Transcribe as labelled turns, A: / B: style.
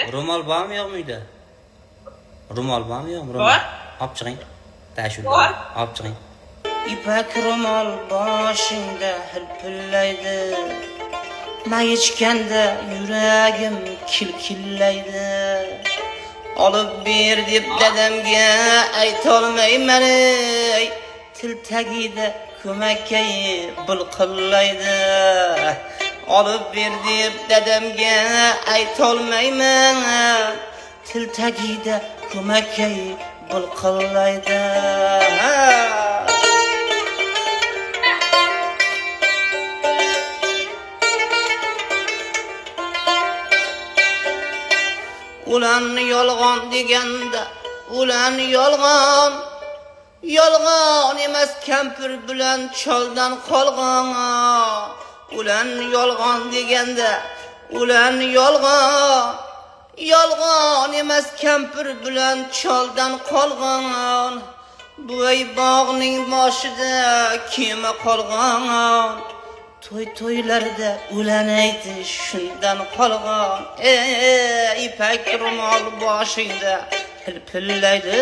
A: Ro'mol bormi yo'qmi uyda? Ro'mol bormi yo'qmi?
B: Bor.
A: Olib chiqing. Tashul.
B: Bor.
A: Olib chiqing. İpek ro'mol boshingda hilpillaydi. Mayishganda yuragim kilkillaydi. Olib ber deb dadamga aytolmayman ey. Til tagida ko'makay bulqillaydi. Olib ber deb dadamga aytolmayman. Til tagida ko'makay bulqillaydi. Ulan yolg'on deganda, ulan yolg'on. Yolg'on emas kampir bilan choldan qolgan. Ulan yolg'on deganda, ulan yolg'on. Yolg'on emas kampir bilan choldan qolgan. Bu ey bog'ning boshida kim qolgan? To'ylarda ulan aytish shundan qolgan. Ey ipak ro'mol boshingda hilpillaydi.